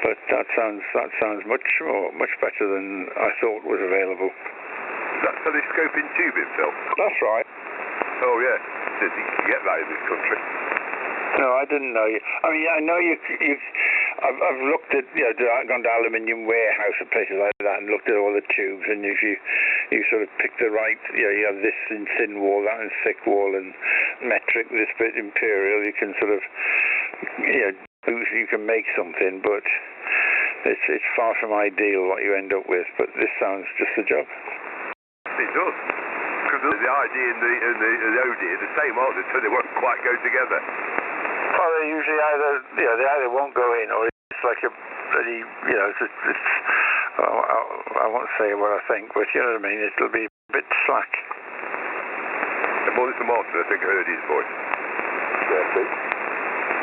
But that sounds much better than I thought was available. Is that telescoping tubing, Phil? That's right. Oh yeah, you can get that in this country. No, I didn't know you. I mean, I know you. I've looked at, gone to Aluminium Warehouse and places like that and looked at all the tubes, and if you sort of pick the right, you have this in thin wall, that in thick wall, and metric, this bit imperial, you can sort of, you can make something, but it's far from ideal what you end up with. But this sounds just the job. It does. Because the ID and the OD are the same, aren't they? So they won't quite go together. Well, they usually they either won't go in, or it's like a bloody, I won't say what I think, but you know what I mean. It'll be a bit slack. Well, it's Martin. I think I heard his voice. Yeah, see.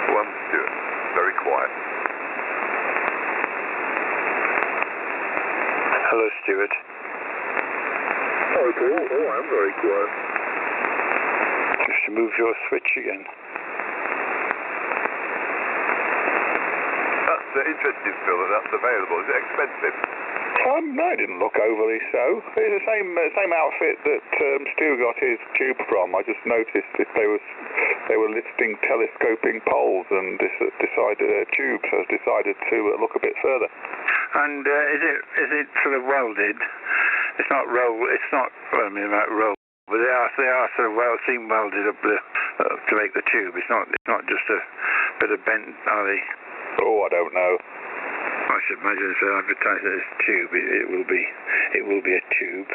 Oh, I'm Stuart. Very quiet. Hello, Stuart. Oh, I'm very quiet. Just to move your switch again. That's interesting, Phil, that that's available. Is it expensive? I didn't look overly so. It's the same outfit that Stu got his tube from. I just noticed if they were listing telescoping poles, and tubes has decided to look a bit further. And is it sort of welded? It's not roll. It's not. Well, I mean about roll, but they are sort of seam welded up to make the tube. It's not just a bit of bent, are they? Oh, I don't know. I should imagine if they advertise it as tube, it will be a tube.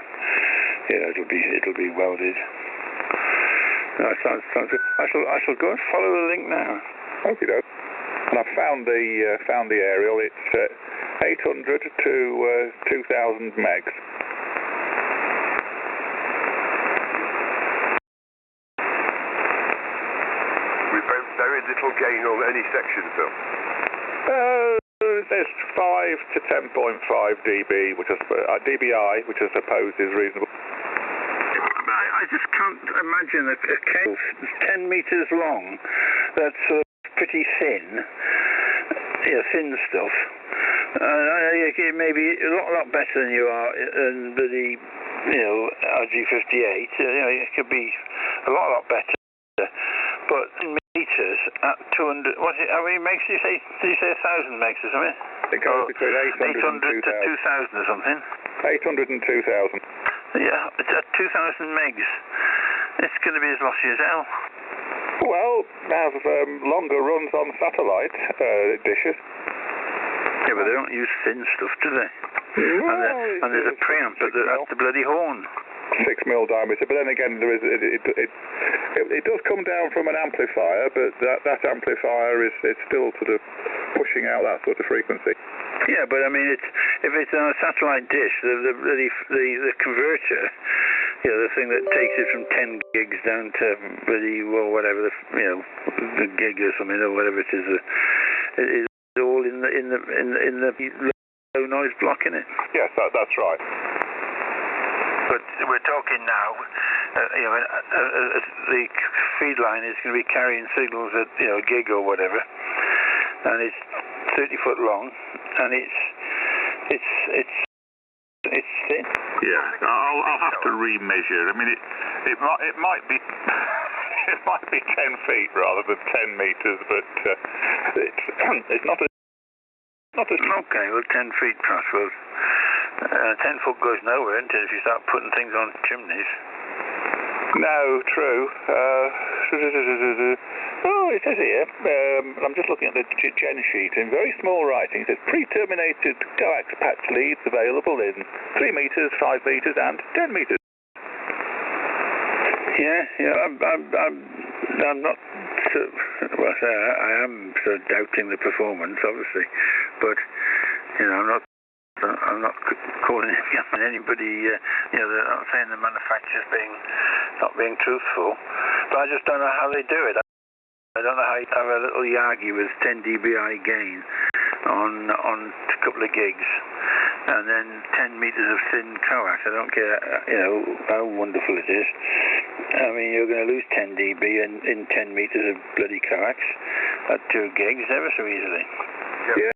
It'll be welded. No, it sounds good. I shall go and follow the link now. Okay, doke. And I've found the aerial. It's 800 to 2,000 megs. With very little gain on any section, Phil. There's 5 to 10.5 dB, dBi, which I suppose is reasonable. I just can't imagine a cable 10 meters long that's pretty thin, thin stuff. It may be a lot better than you are in the RG58. It could be a lot better. But meters at 200, how many megs did you say 1,000 megs or something? It goes between 800 to 2,000 or something. 800 and 2,000. Yeah, it's at 2,000 megs. It's going to be as lossy as hell. Well, they have longer runs on satellite dishes. Yeah, but they don't use thin stuff, do they? Well, and there's a preamp at the bloody horn. 6 mil diameter, but then again, it does come down from an amplifier, but that amplifier is still sort of pushing out that sort of frequency. Yeah, but I mean, if it's on a satellite dish, the converter, the thing that takes it from 10 gigs down to whatever the gig or something or whatever it is all in the low noise block in it. Yes, that's right. But we're talking now, the feed line is going to be carrying signals at a gig or whatever, and it's 30 foot long, and it's thin. Yeah, I'll have to remeasure. I mean, it might be it might be 10 feet rather than 10 meters, but it's not as okay. Well, 10 feet perhaps. Well, 10 foot goes nowhere until if you start putting things on chimneys. No, true. Oh, it says here, I'm just looking at the gen sheet, in very small writing, it says pre-terminated coax patch leads available in 3 meters, 5 meters, and 10 meters. Yeah, I'm not, I am sort of doubting the performance, obviously, but, I'm not calling anybody, they're not saying the manufacturer's not being truthful, but I just don't know how they do it. I don't know how you have a little Yagi with 10 dBi gain on a couple of gigs, and then 10 meters of thin coax. I don't care, how wonderful it is. I mean, you're going to lose 10 dB in 10 meters of bloody coax at 2 gigs ever so easily. Yeah.